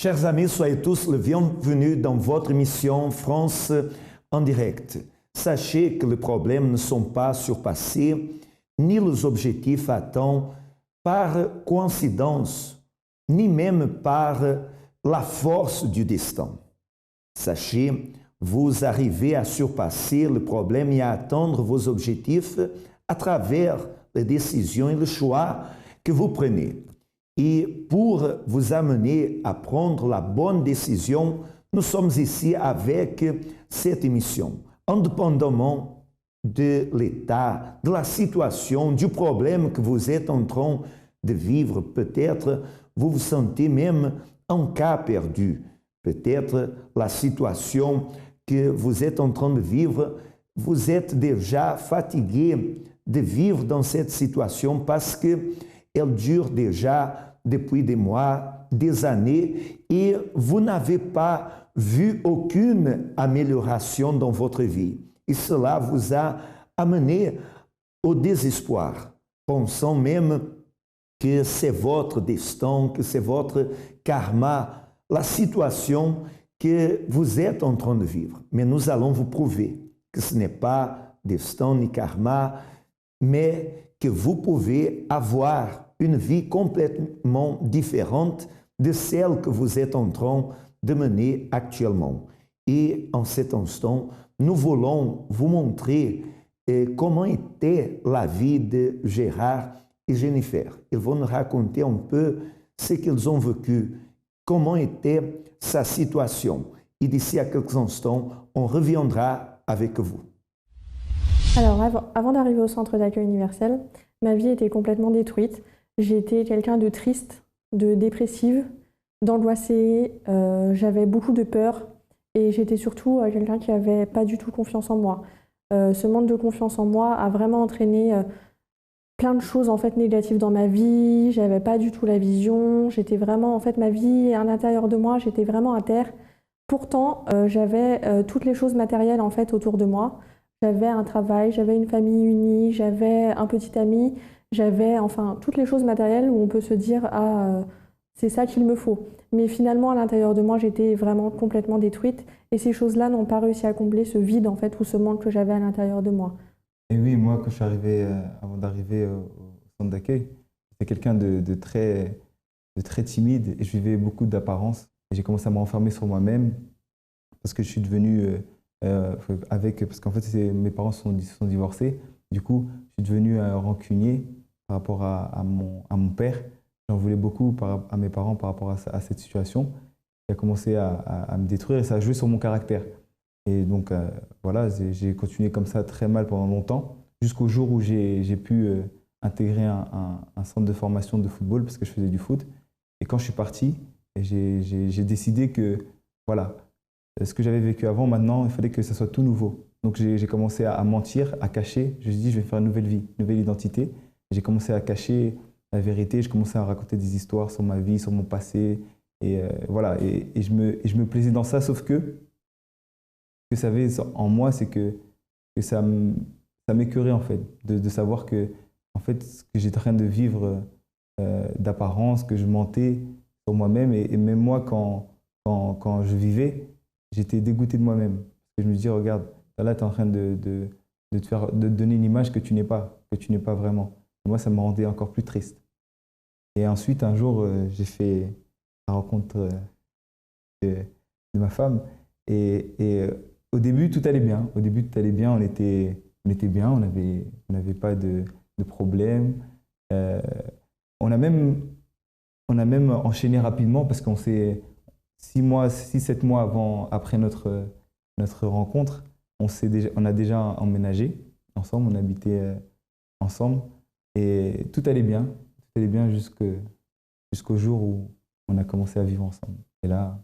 Chers amis, soyez tous les bienvenus dans votre émission France en direct. Sachez que les problèmes ne sont pas surpassés, ni les objectifs atteints par coïncidence, ni même par la force du destin. Sachez, vous arrivez à surpasser le problème et à atteindre vos objectifs à travers les décisions et les choix que vous prenez. Et pour vous amener à prendre la bonne décision, nous sommes ici avec cette émission. Indépendamment de l'état, de la situation, du problème que vous êtes en train de vivre, peut-être vous vous sentez même en cas perdu. Peut-être la situation que vous êtes en train de vivre, vous êtes déjà fatigué de vivre dans cette situation parce qu'elle dure déjà depuis des mois, des années, et vous n'avez pas vu aucune amélioration dans votre vie. Et cela vous a amené au désespoir, pensant même que c'est votre destin, que c'est votre karma, la situation que vous êtes en train de vivre. Mais nous allons vous prouver que ce n'est pas destin ni karma, mais que vous pouvez avoir une vie complètement différente de celle que vous êtes en train de mener actuellement. Et en cet instant, nous voulons vous montrer comment était la vie de Gérard et Jennifer. Ils vont nous raconter un peu ce qu'ils ont vécu, comment était sa situation. Et d'ici à quelques instants, on reviendra avec vous. Alors, avant d'arriver au centre d'accueil universel, ma vie était complètement détruite. J'étais quelqu'un de triste, de dépressive, d'angoissée, j'avais beaucoup de peur et j'étais surtout quelqu'un qui n'avait pas du tout confiance en moi. Ce manque de confiance en moi a vraiment entraîné plein de choses en fait négatives dans ma vie. J'avais pas du tout la vision, j'étais vraiment, en fait, ma vie à l'intérieur de moi, j'étais vraiment à terre. Pourtant, j'avais toutes les choses matérielles en fait autour de moi. J'avais un travail, j'avais une famille unie, j'avais un petit ami, j'avais enfin toutes les choses matérielles où on peut se dire ah c'est ça qu'il me faut. Mais finalement à l'intérieur de moi j'étais vraiment complètement détruite et ces choses-là n'ont pas réussi à combler ce vide en fait ou ce manque que j'avais à l'intérieur de moi. Et oui, moi quand je suis arrivé, avant d'arriver au centre d'accueil, j'étais quelqu'un de très timide et je vivais beaucoup d'apparence. J'ai commencé à me renfermer sur moi-même parce que je suis devenu parce qu'en fait mes parents sont divorcés. Du coup, je suis devenu rancunier par rapport à mon père. J'en voulais beaucoup à mes parents par rapport à cette situation qui a commencé à me détruire et ça a joué sur mon caractère. Et donc voilà, j'ai continué comme ça très mal pendant longtemps, jusqu'au jour où j'ai pu intégrer un centre de formation de football parce que je faisais du foot. Et quand je suis parti, j'ai décidé que voilà, ce que j'avais vécu avant, maintenant, il fallait que ça soit tout nouveau. Donc j'ai commencé à mentir, à cacher. Je me suis dit, je vais faire une nouvelle vie, une nouvelle identité. J'ai commencé à cacher la vérité. Je commençais à raconter des histoires sur ma vie, sur mon passé. Et voilà, et je me plaisais dans ça, sauf que ce que ça avait en moi, c'est que ça m'écœurait en fait, de savoir que en fait, ce que j'étais en train de vivre d'apparence, que je mentais sur moi-même. Et même moi, quand je vivais, j'étais dégoûté de moi-même. Je me dis, regarde, là, tu es en train de te donner une image que tu n'es pas vraiment. Et moi, ça me rendait encore plus triste. Et ensuite, un jour, j'ai fait la rencontre de ma femme. Et au début, tout allait bien. Au début, tout allait bien. On était bien. On n'avait pas de problème. On a même enchaîné rapidement parce qu'on s'est 6-7 mois après notre rencontre, on a déjà emménagé ensemble, on habitait ensemble et tout allait bien jusqu'au jour où on a commencé à vivre ensemble. Et là,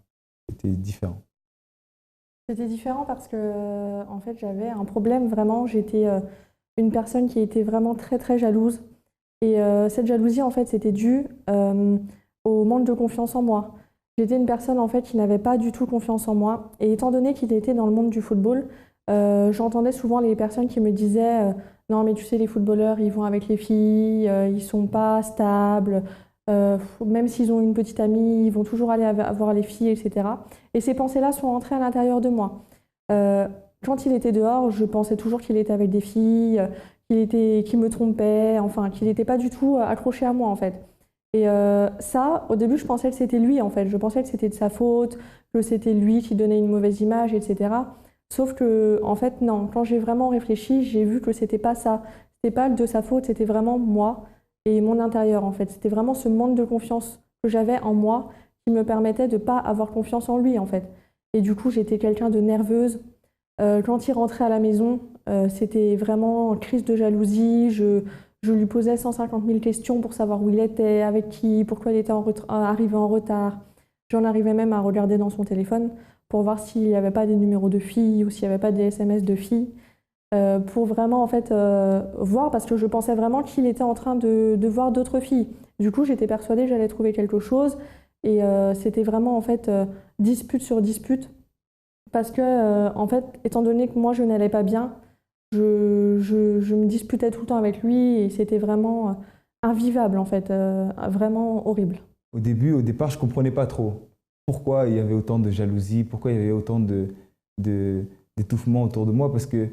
c'était différent. C'était différent parce que en fait, j'avais un problème vraiment. J'étais une personne qui était vraiment très très jalouse. Et cette jalousie, en fait, c'était dû au manque de confiance en moi. J'étais une personne en fait qui n'avait pas du tout confiance en moi. Et étant donné qu'il était dans le monde du football, j'entendais souvent les personnes qui me disaient non mais tu sais les footballeurs ils vont avec les filles, ils sont pas stables, Même s'ils ont une petite amie, ils vont toujours aller voir les filles, etc. Et ces pensées-là sont entrées à l'intérieur de moi. Quand il était dehors, je pensais toujours qu'il était avec des filles, qu'il me trompait, enfin, qu'il n'était pas du tout accroché à moi, en fait. Et ça, au début, je pensais que c'était lui, en fait. Je pensais que c'était de sa faute, que c'était lui qui donnait une mauvaise image, etc. Sauf que, en fait, non. Quand j'ai vraiment réfléchi, j'ai vu que c'était pas ça. C'était pas de sa faute, c'était vraiment moi et mon intérieur, en fait. C'était vraiment ce manque de confiance que j'avais en moi qui me permettait de pas avoir confiance en lui, en fait. Et du coup, j'étais quelqu'un de nerveuse. Quand il rentrait à la maison, c'était vraiment crise de jalousie. Je lui posais 150 000 questions pour savoir où il était, avec qui, pourquoi il était arrivé en retard. J'en arrivais même à regarder dans son téléphone pour voir s'il n'y avait pas des numéros de filles ou s'il n'y avait pas des SMS de filles. Pour vraiment en fait voir, parce que je pensais vraiment qu'il était en train de voir d'autres filles. Du coup, j'étais persuadée que j'allais trouver quelque chose et c'était vraiment en fait dispute sur dispute parce que en fait, étant donné que moi je n'allais pas bien, je me disputais tout le temps avec lui et c'était vraiment invivable en fait, vraiment horrible. Au départ, je ne comprenais pas trop pourquoi il y avait autant de jalousie, pourquoi il y avait autant d'étouffement autour de moi, parce que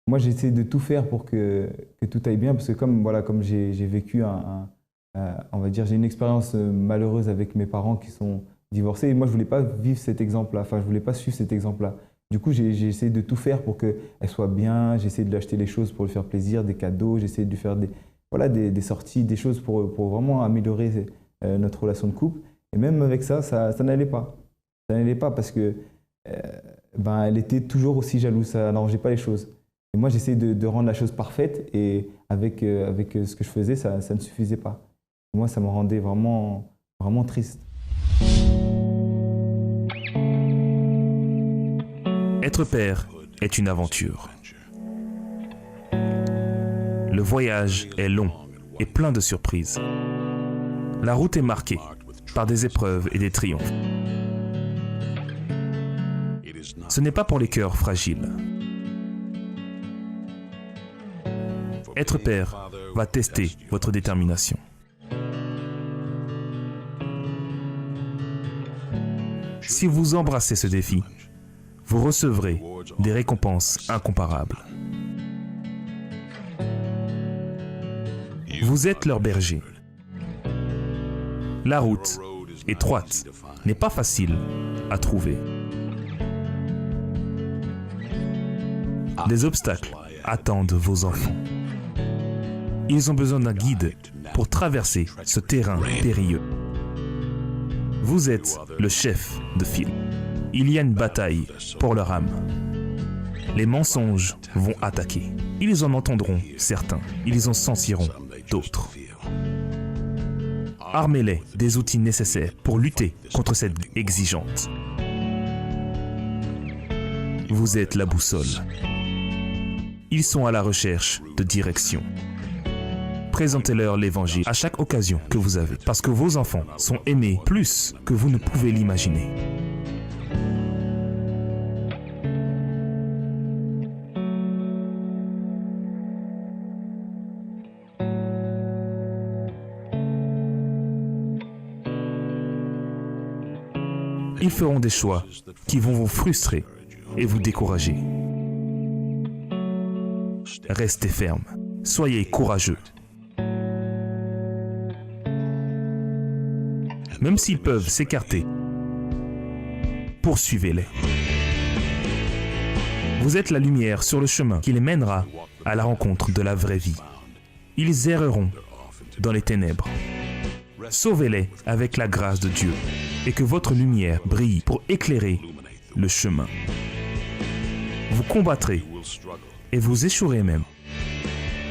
moi, j'essaie de tout faire pour que tout aille bien, parce que comme j'ai vécu on va dire, j'ai une expérience malheureuse avec mes parents qui sont divorcés, et moi, je voulais pas vivre cet exemple-là, enfin, je voulais pas suivre cet exemple-là. Du coup, j'ai essayé de tout faire pour qu'elle soit bien, j'ai essayé de lui acheter les choses pour lui faire plaisir, des cadeaux, j'ai essayé de lui faire des sorties, des choses pour vraiment améliorer notre relation de couple. Et même avec ça n'allait pas. Ça n'allait pas parce que elle était toujours aussi jalouse, ça n'arrangeait pas les choses. Et moi, j'essayais de rendre la chose parfaite et avec ce que je faisais, ça ne suffisait pas. Et moi, ça me rendait vraiment, vraiment triste. Être père est une aventure. Le voyage est long et plein de surprises. La route est marquée par des épreuves et des triomphes. Ce n'est pas pour les cœurs fragiles. Être père va tester votre détermination. Si vous embrassez ce défi, vous recevrez des récompenses incomparables. Vous êtes leur berger. La route, étroite, n'est pas facile à trouver. Des obstacles attendent vos enfants. Ils ont besoin d'un guide pour traverser ce terrain périlleux. Vous êtes le chef de file. Il y a une bataille pour leur âme. Les mensonges vont attaquer. Ils en entendront certains. Ils en sentiront d'autres. Armez-les des outils nécessaires pour lutter contre cette exigence. Vous êtes la boussole. Ils sont à la recherche de direction. Présentez-leur l'évangile à chaque occasion que vous avez, parce que vos enfants sont aimés plus que vous ne pouvez l'imaginer. Ils feront des choix qui vont vous frustrer et vous décourager. Restez ferme, soyez courageux. Même s'ils peuvent s'écarter, poursuivez-les. Vous êtes la lumière sur le chemin qui les mènera à la rencontre de la vraie vie. Ils erreront dans les ténèbres. Sauvez-les avec la grâce de Dieu et que votre lumière brille pour éclairer le chemin. Vous combattrez et vous échouerez même.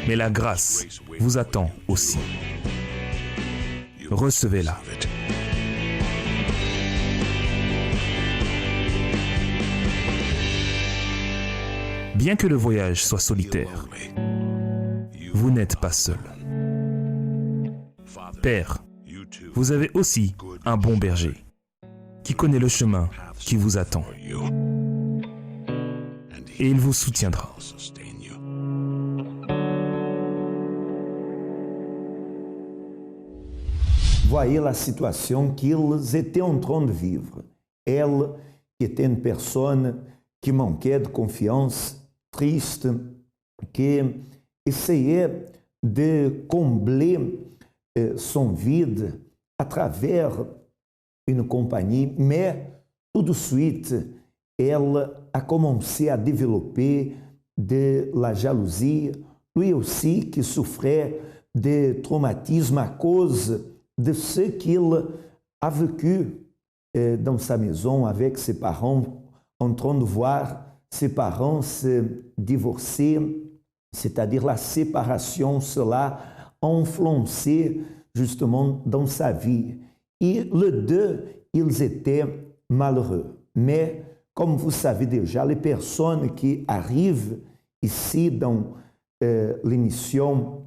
Mais la grâce vous attend aussi. Recevez-la. Bien que le voyage soit solitaire, vous n'êtes pas seul. Père, vous avez aussi un bon berger qui connaît le chemin qui vous attend. Et il vous soutiendra. voyez la situation qu'ils étaient en train de vivre. Elle, qui était une personne qui manquait de confiance, triste, qui essayait de combler son vide à travers une compagnie, mais tout de suite, elle a commencé à développer de la jalousie, lui aussi qui souffrait de traumatisme à cause de ce qu'il a vécu dans sa maison avec ses parents, en train de voir ses parents se divorcer, c'est-à-dire la séparation, cela a influencé justement dans sa vie. Et les deux, ils étaient malheureux. Mais, comme vous savez déjà, les personnes qui arrivent ici dans l'émission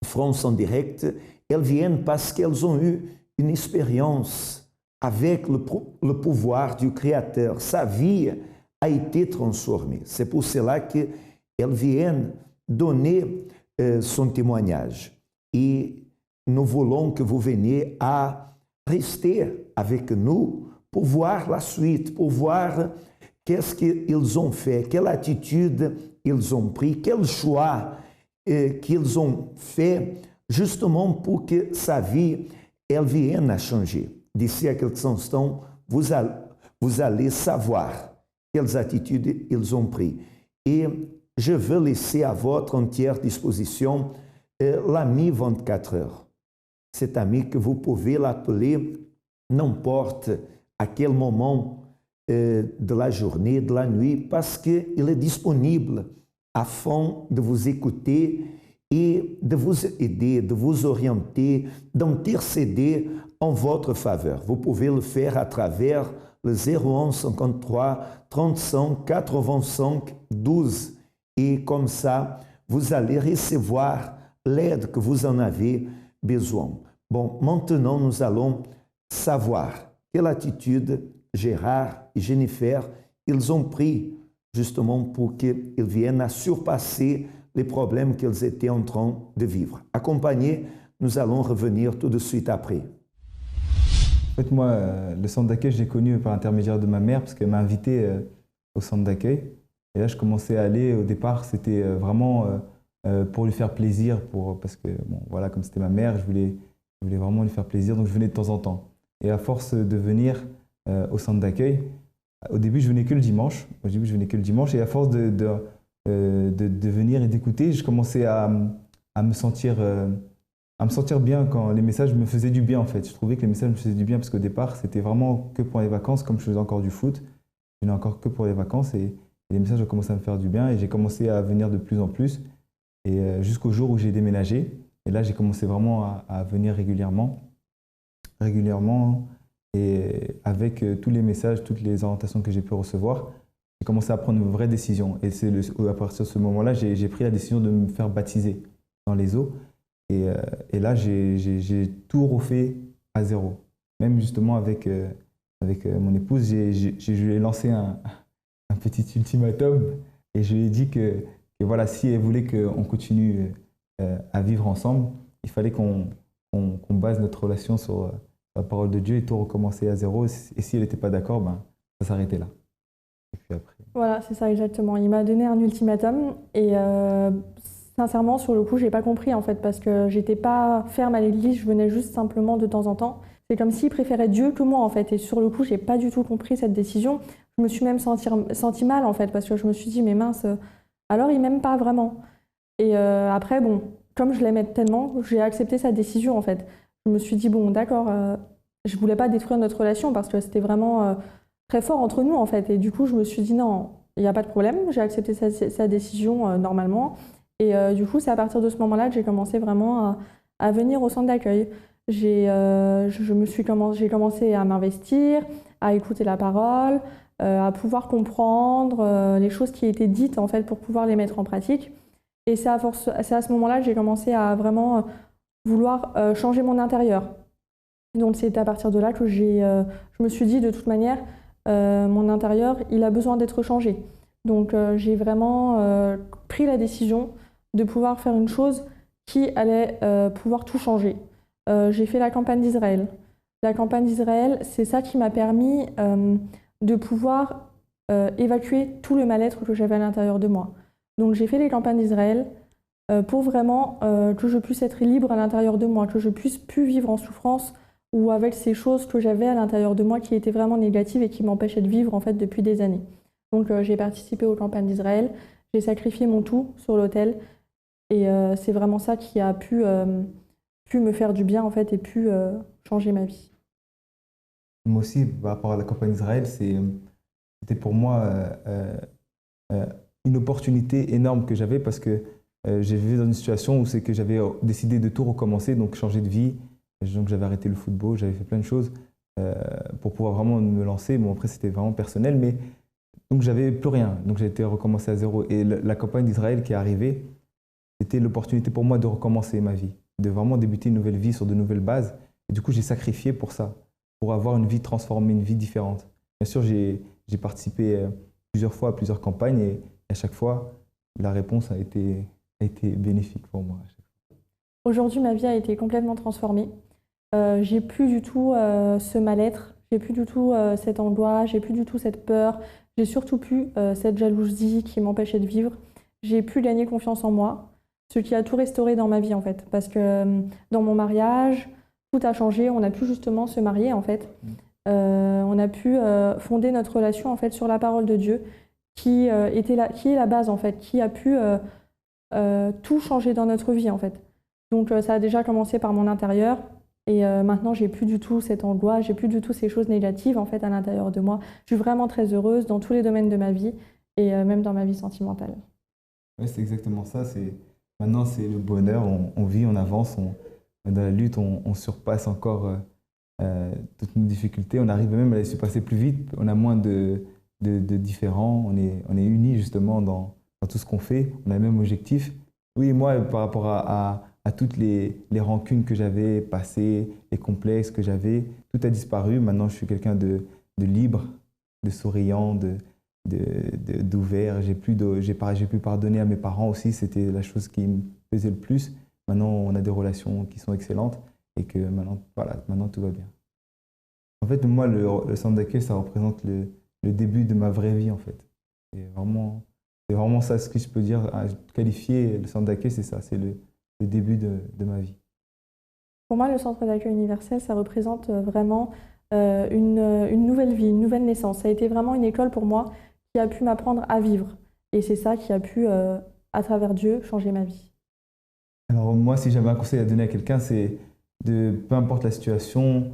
France en direct, elles viennent parce qu'elles ont eu une expérience avec le pouvoir du Créateur. Sa vie a été transformée. C'est pour cela qu'elles viennent donner son témoignage. Et nous voulons que vous veniez à rester avec nous pour voir la suite, pour voir qu'est-ce qu'ils ont fait, quelle attitude ils ont pris, quel choix qu'ils ont fait justement pour que sa vie, elle vienne à changer. D'ici à quelques instants, vous allez savoir quelles attitudes ils ont prises. Et je veux laisser à votre entière disposition l'ami 24 heures. Cet ami que vous pouvez l'appeler n'importe à quel moment de la journée, de la nuit, parce qu'il est disponible afin de vous écouter et de vous aider, de vous orienter, d'intercéder en votre faveur. Vous pouvez le faire à travers le 01 53 35 85 12. Et comme ça, vous allez recevoir l'aide que vous en avez besoin. Bon, maintenant, nous allons savoir quelle attitude Gérard et Jennifer, ils ont pris justement pour qu'ils viennent à surpasser les problèmes qu'ils étaient en train de vivre. Accompagnés, nous allons revenir tout de suite après. En fait, moi, le centre d'accueil, je l'ai connu par l'intermédiaire de ma mère parce qu'elle m'a invité au centre d'accueil. Et là, je commençais à aller. Au départ, c'était vraiment pour lui faire plaisir, parce que, bon, voilà, comme c'était ma mère, je voulais vraiment lui faire plaisir, donc je venais de temps en temps. Et à force de venir au centre d'accueil, au début, je venais que le dimanche. Et à force de venir et d'écouter, je commençais à me sentir bien quand les messages me faisaient du bien, en fait. Je trouvais que les messages me faisaient du bien parce qu'au départ, c'était vraiment que pour les vacances, comme je faisais encore du foot. Je venais encore que pour les vacances et les messages ont commencé à me faire du bien et j'ai commencé à venir de plus en plus et jusqu'au jour où j'ai déménagé. Et là, j'ai commencé vraiment à venir régulièrement et avec tous les messages, toutes les orientations que j'ai pu recevoir, j'ai commencé à prendre une vraie décision. Et c'est à partir de ce moment-là, j'ai pris la décision de me faire baptiser dans les eaux. Et là, j'ai tout refait à zéro. Même justement avec mon épouse, je lui ai lancé un petit ultimatum et je lui ai dit que voilà, si elle voulait qu'on continue à vivre ensemble, il fallait qu'on base notre relation sur la parole de Dieu et tout recommencer à zéro. Et si elle n'était pas d'accord, ben, ça s'arrêtait là. Et puis après... Voilà, c'est ça exactement. Il m'a donné un ultimatum et sincèrement, sur le coup, je n'ai pas compris en fait parce que j'étais pas ferme à l'église, je venais juste simplement de temps en temps. C'est comme s'il préférait Dieu que moi en fait. Et sur le coup, je n'ai pas du tout compris cette décision. Je me suis même senti mal en fait parce que je me suis dit, mais mince, alors il m'aime pas vraiment. Et après, bon, comme je l'aimais tellement, j'ai accepté sa décision en fait. Je me suis dit, bon, d'accord, je voulais pas détruire notre relation parce que c'était vraiment très fort entre nous en fait. Et du coup, je me suis dit, non, il n'y a pas de problème. J'ai accepté sa décision normalement. Et du coup, c'est à partir de ce moment-là que j'ai commencé vraiment à venir au centre d'accueil. J'ai commencé à m'investir, à écouter la parole, à pouvoir comprendre les choses qui étaient dites en fait pour pouvoir les mettre en pratique. Et c'est à ce moment-là que j'ai commencé à vraiment vouloir changer mon intérieur. Donc c'est à partir de là que je me suis dit de toute manière, mon intérieur, il a besoin d'être changé. Donc j'ai vraiment pris la décision de pouvoir faire une chose qui allait pouvoir tout changer. j'ai fait la campagne d'Israël. La campagne d'Israël, c'est ça qui m'a permis de pouvoir évacuer tout le mal-être que j'avais à l'intérieur de moi. Donc j'ai fait les campagnes d'Israël pour vraiment que je puisse être libre à l'intérieur de moi, que je puisse plus vivre en souffrance ou avec ces choses que j'avais à l'intérieur de moi qui étaient vraiment négatives et qui m'empêchaient de vivre en fait depuis des années. Donc j'ai participé aux campagnes d'Israël, j'ai sacrifié mon tout sur l'autel et c'est vraiment ça qui a pu me faire du bien en fait et pu changer ma vie. Moi aussi, par rapport à la campagne d'Israël, c'était pour moi une opportunité énorme que j'avais parce que j'ai vécu dans une situation où c'est que j'avais décidé de tout recommencer, donc changer de vie. Donc j'avais arrêté le football, j'avais fait plein de choses pour pouvoir vraiment me lancer. Bon, après, c'était vraiment personnel, mais donc j'avais plus rien. Donc j'ai été recommencer à zéro. Et la campagne d'Israël qui est arrivée, c'était l'opportunité pour moi de recommencer ma vie, de vraiment débuter une nouvelle vie sur de nouvelles bases. Et du coup, j'ai sacrifié pour ça, pour avoir une vie transformée, une vie différente. Bien sûr, j'ai participé plusieurs fois à plusieurs campagnes et à chaque fois, la réponse a été bénéfique pour moi. Aujourd'hui, ma vie a été complètement transformée. J'ai plus du tout ce mal-être, j'ai plus du tout cette angoisse, j'ai plus du tout cette peur, j'ai surtout plus cette jalousie qui m'empêchait de vivre. J'ai pu gagner confiance en moi, ce qui a tout restauré dans ma vie en fait. Parce que dans mon mariage, tout a changé, on a pu justement se marier en fait. On a pu fonder notre relation en fait sur la parole de Dieu, qui est la base en fait, qui a pu tout changer dans notre vie en fait. Donc ça a déjà commencé par mon intérieur et maintenant j'ai plus du tout cette angoisse, j'ai plus du tout ces choses négatives en fait à l'intérieur de moi. Je suis vraiment très heureuse dans tous les domaines de ma vie et même dans ma vie sentimentale. Oui, c'est exactement ça. Maintenant c'est le bonheur, on vit, on avance, dans la lutte, on surpasse encore toutes nos difficultés. On arrive même à les surpasser plus vite. On a moins de différents. On est unis justement dans tout ce qu'on fait. On a le même objectif. Oui, moi, par rapport à toutes les rancunes que j'avais passées, les complexes que j'avais, tout a disparu. Maintenant, je suis quelqu'un de libre, de souriant, d'ouvert. J'ai pu pardonner à mes parents aussi. C'était la chose qui me pesait le plus. Maintenant, on a des relations qui sont excellentes et que maintenant tout va bien. En fait, moi, le centre d'accueil, ça représente le début de ma vraie vie, en fait. C'est vraiment ça, ce que je peux dire, à qualifier le centre d'accueil, c'est ça, c'est le début de ma vie. Pour moi, le centre d'accueil universel, ça représente vraiment une nouvelle vie, une nouvelle naissance. Ça a été vraiment une école pour moi qui a pu m'apprendre à vivre. Et c'est ça qui a pu, à travers Dieu, changer ma vie. Alors moi, si j'avais un conseil à donner à quelqu'un, c'est peu importe la situation,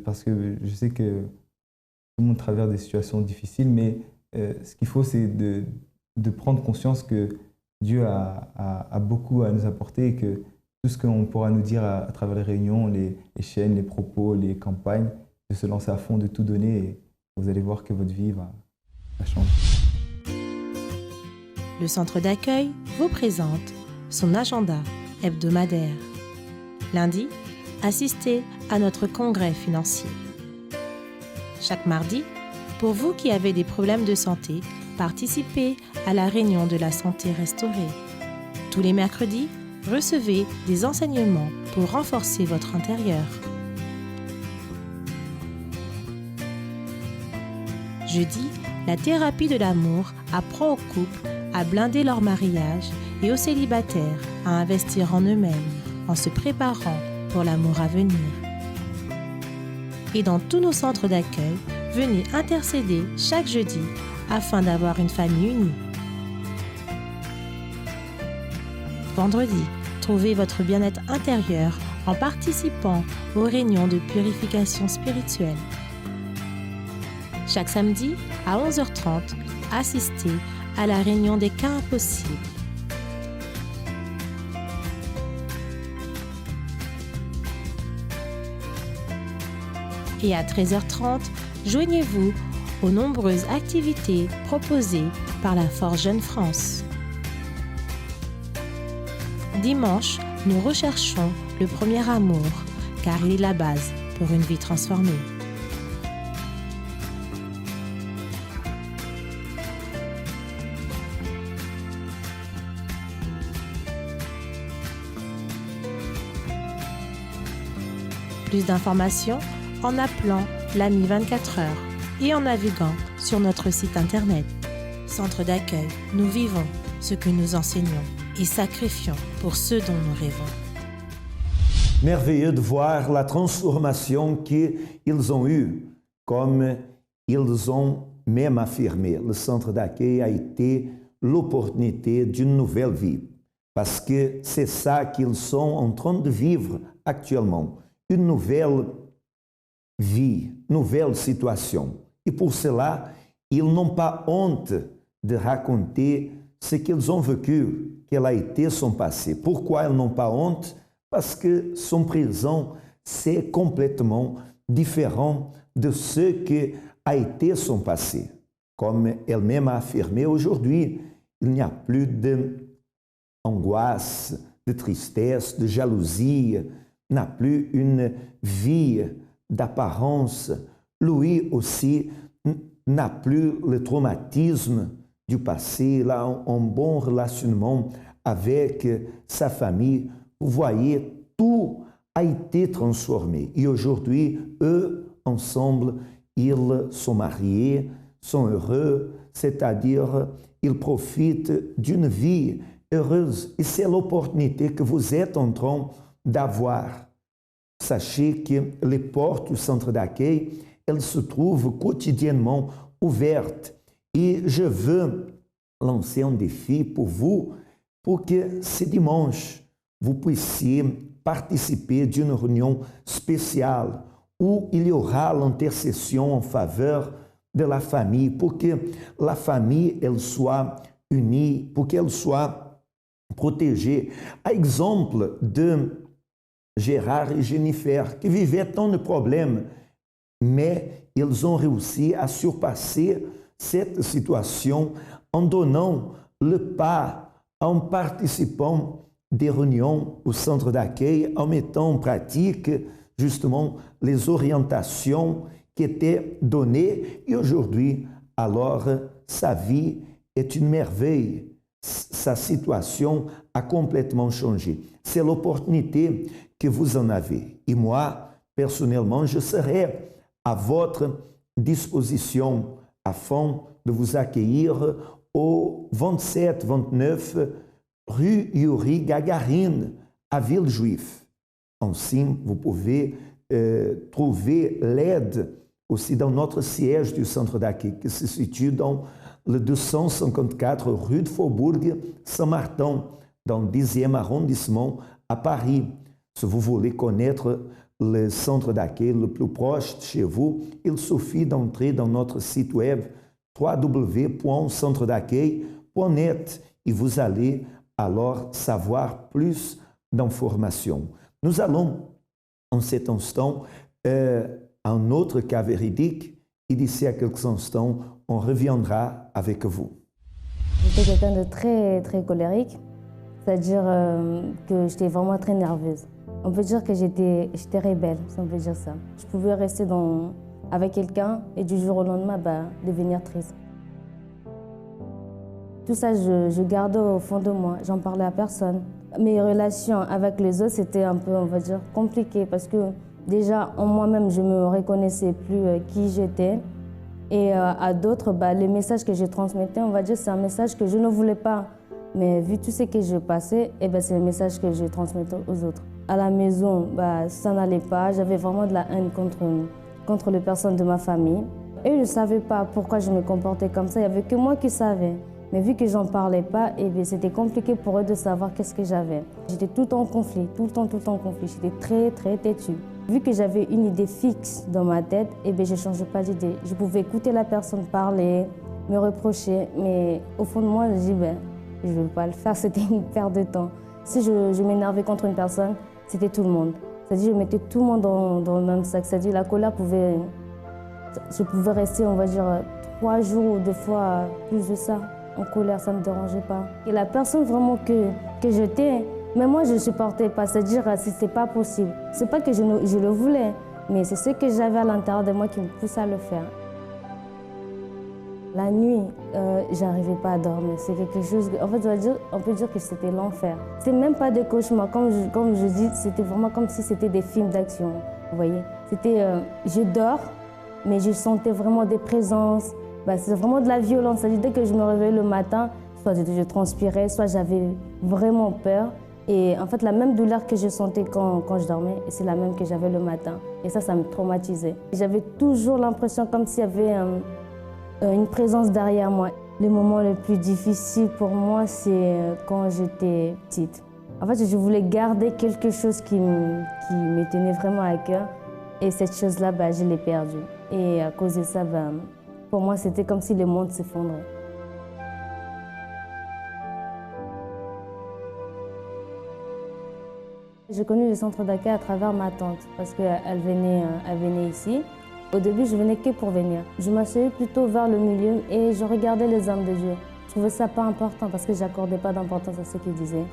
parce que je sais que tout le monde traverse des situations difficiles, mais ce qu'il faut, c'est de prendre conscience que Dieu a beaucoup à nous apporter et que tout ce qu'on pourra nous dire à travers les réunions, les chaînes, les propos, les campagnes, de se lancer à fond, de tout donner et vous allez voir que votre vie va changer. Le centre d'accueil vous présente son agenda hebdomadaire. Lundi, assistez à notre congrès financier. Chaque mardi, pour vous qui avez des problèmes de santé, participez à la réunion de la santé restaurée. Tous les mercredis, recevez des enseignements pour renforcer votre intérieur. Jeudi, la thérapie de l'amour apprend aux couples à blinder leur mariage et aux célibataires à investir en eux-mêmes en se préparant pour l'amour à venir. Et dans tous nos centres d'accueil, venez intercéder chaque jeudi afin d'avoir une famille unie. Vendredi, trouvez votre bien-être intérieur en participant aux réunions de purification spirituelle. Chaque samedi, à 11h30, assistez à la réunion des cas impossibles. Et à 13h30, joignez-vous aux nombreuses activités proposées par la Force Jeune France. Dimanche, nous recherchons le premier amour, car il est la base pour une vie transformée. Plus d'informations en appelant l'AMI 24 heures et en naviguant sur notre site internet. Centre d'accueil, nous vivons ce que nous enseignons et sacrifions pour ce dont nous rêvons. Merveilleux de voir la transformation qu'ils ont eue, comme ils ont même affirmé. Le centre d'accueil a été l'opportunité d'une nouvelle vie, parce que c'est ça qu'ils sont en train de vivre actuellement, une nouvelle vie, nouvelle situation. Et pour cela, ils n'ont pas honte de raconter ce qu'ils ont vécu, quel a été son passé. Pourquoi ils n'ont pas honte? Parce que son présent, c'est complètement différent de ce que a été son passé. Comme elle-même a affirmé aujourd'hui, il n'y a plus d'angoisse, de tristesse, de jalousie, n'a plus une vie d'apparence. Lui aussi n'a plus le traumatisme du passé, il a un bon relationnement avec sa famille. Vous voyez, tout a été transformé. Et aujourd'hui, eux, ensemble, ils sont mariés, sont heureux, c'est-à-dire ils profitent d'une vie heureuse. Et c'est l'opportunité que vous êtes en train d'avoir. Sachez que les portes du centre d'accueil, elles se trouvent quotidiennement ouvertes. Et je veux lancer un défi pour vous, pour que ce dimanche, vous puissiez participer d'une réunion spéciale où il y aura l'intercession en faveur de la famille, pour que la famille elle soit unie, pour qu'elle soit protégée. À exemple de Gérard et Jennifer, qui vivaient tant de problèmes, mais ils ont réussi à surpasser cette situation en donnant le pas, en participant des réunions au centre d'accueil, en mettant en pratique justement les orientations qui étaient données. Et aujourd'hui, alors, sa vie est une merveille. Sa situation a complètement changé. C'est l'opportunité que vous en avez. Et moi, personnellement, je serai à votre disposition afin de vous accueillir au 27-29 rue Yuri Gagarin, à Villejuif. Ainsi, vous pouvez trouver l'aide aussi dans notre siège du centre d'accueil, qui se situe dans le 254 rue de Faubourg Saint-Martin, dans le 10e arrondissement à Paris. Si vous voulez connaître le centre d'accueil le plus proche de chez vous, il suffit d'entrer dans notre site web www.centredaccueil.net et vous allez alors savoir plus d'informations. Nous allons en cet instant un autre cas véridique et d'ici à quelques instants, on reviendra avec vous. J'étais quelqu'un de très, très colérique, c'est-à-dire que j'étais vraiment très nerveuse. On peut dire que j'étais rebelle, si on peut dire ça. Je pouvais rester avec quelqu'un et du jour au lendemain, devenir triste. Tout ça, je gardais au fond de moi, j'en parlais à personne. Mes relations avec les autres, c'était un peu, on va dire, compliqué parce que déjà, en moi-même, je ne me reconnaissais plus qui j'étais. Et à d'autres, les messages que je transmettais, on va dire, c'est un message que je ne voulais pas. Mais vu tout ce que je passais, c'est un message que je transmettais aux autres. À la maison, ça n'allait pas. J'avais vraiment de la haine contre les personnes de ma famille. Eux ne savaient pas pourquoi je me comportais comme ça. Il n'y avait que moi qui savais. Mais vu que j'en parlais pas, c'était compliqué pour eux de savoir qu'est-ce que j'avais. J'étais tout le temps en conflit, tout le temps en conflit. J'étais très, très têtue. Vu que j'avais une idée fixe dans ma tête, je ne changeais pas d'idée. Je pouvais écouter la personne parler, me reprocher, mais au fond de moi, je dis, je ne veux pas le faire, c'était une perte de temps. Si je m'énervais contre une personne, c'était tout le monde. C'est-à-dire, je mettais tout le monde dans le même sac. C'est-à-dire, la colère je pouvais rester, on va dire, 3 jours ou 2 fois plus de ça. En colère, ça ne me dérangeait pas. Et la personne vraiment que j'étais, mais moi, je ne supportais pas. C'est-à-dire, c'est pas possible. C'est pas que je le voulais, mais c'est ce que j'avais à l'intérieur de moi qui me poussait à le faire. La nuit, j'arrivais pas à dormir. C'est quelque chose, en fait, on peut dire que c'était l'enfer. C'est même pas des cauchemars. Comme je dis, c'était vraiment comme si c'était des films d'action. Vous voyez, c'était, je dors, mais je sentais vraiment des présences. C'est vraiment de la violence. C'est-à-dire, dès que je me réveillais le matin, soit je transpirais, soit j'avais vraiment peur. Et en fait, la même douleur que je sentais quand je dormais, c'est la même que j'avais le matin. Et ça me traumatisait. J'avais toujours l'impression comme s'il y avait une présence derrière moi. Le moment le plus difficile pour moi, c'est quand j'étais petite. En fait, je voulais garder quelque chose qui me tenait vraiment à cœur. Et cette chose-là, je l'ai perdue. Et à cause de ça, pour moi, c'était comme si le monde s'effondrait. J'ai connu le centre d'accueil à travers ma tante parce qu'elle venait ici. Au début, je venais que pour venir. Je m'asseyais plutôt vers le milieu et je regardais les hommes de Dieu. Je trouvais ça pas important parce que je n'accordais pas d'importance à ce qu'ils disaient.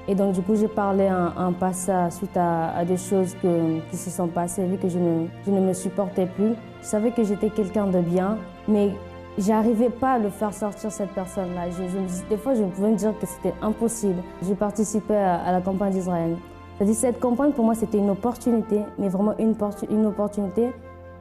Et donc, du coup, j'ai parlé un passage suite à des choses qui se sont passées, vu que je ne me supportais plus. Je savais que j'étais quelqu'un de bien, mais je n'arrivais pas à le faire sortir, cette personne-là. Des fois, je pouvais me dire que c'était impossible. J'ai participé à la campagne d'Israël. C'est-à-dire, cette campagne, pour moi, c'était une opportunité, mais vraiment une opportunité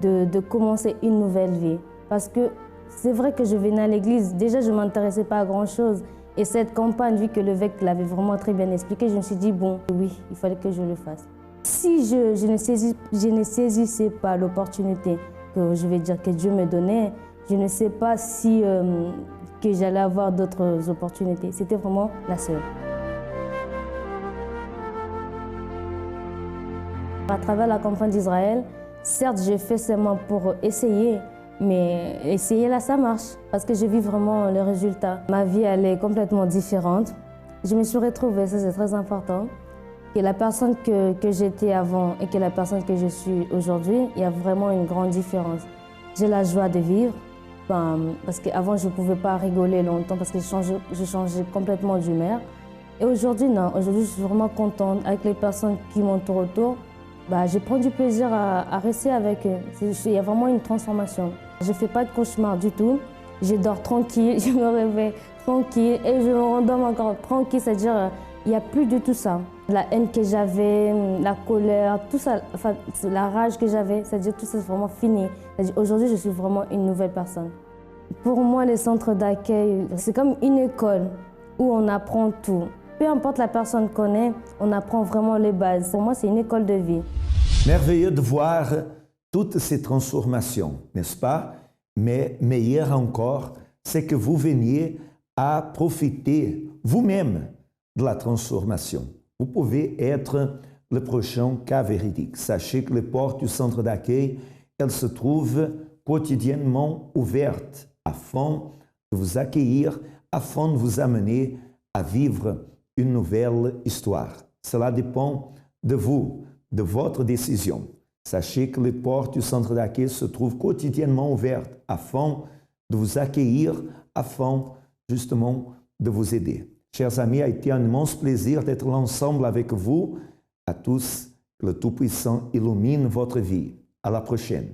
de commencer une nouvelle vie. Parce que c'est vrai que je venais à l'église, déjà, je ne m'intéressais pas à grand-chose. Et cette campagne, vu que l'évêque l'avait vraiment très bien expliqué, je me suis dit, bon, oui, il fallait que je le fasse. Si je ne saisissais pas l'opportunité que je vais dire que Dieu me donnait, je ne sais pas si que j'allais avoir d'autres opportunités. C'était vraiment la seule. À travers la campagne d'Israël, certes, j'ai fait seulement pour essayer, mais essayer là, ça marche, parce que j'ai vu vraiment le résultat. Ma vie, elle est complètement différente. Je me suis retrouvée, ça c'est très important, que la personne que j'étais avant et que la personne que je suis aujourd'hui, il y a vraiment une grande différence. J'ai la joie de vivre, parce qu'avant, je ne pouvais pas rigoler longtemps, parce que je changeais complètement d'humeur. Et aujourd'hui, non, aujourd'hui, je suis vraiment contente avec les personnes qui m'entourent autour. Je prends du plaisir à rester avec eux. Il y a vraiment une transformation. Je ne fais pas de cauchemar du tout. Je dors tranquille, je me réveille tranquille et je me rendors encore tranquille. C'est-à-dire, il n'y a plus de tout ça. La haine que j'avais, la colère, tout ça, enfin, la rage que j'avais, c'est-à-dire tout ça, c'est vraiment fini. Aujourd'hui, je suis vraiment une nouvelle personne. Pour moi, les centres d'accueil, c'est comme une école où on apprend tout. Peu importe la personne qu'on est, on apprend vraiment les bases. Pour moi, c'est une école de vie. Merveilleux de voir toutes ces transformations, n'est-ce pas? Mais meilleur encore, c'est que vous veniez à profiter vous-même de la transformation. Vous pouvez être le prochain cas véridique. Sachez que les portes du centre d'accueil, elles se trouvent quotidiennement ouvertes afin de vous accueillir, afin de vous amener à vivre une nouvelle histoire. Cela dépend de vous, de votre décision. Sachez que les portes du centre d'accueil se trouvent quotidiennement ouvertes afin de vous accueillir, afin justement de vous aider. Chers amis, a été un immense plaisir d'être ensemble avec vous. À tous, que le Tout-Puissant illumine votre vie. À la prochaine.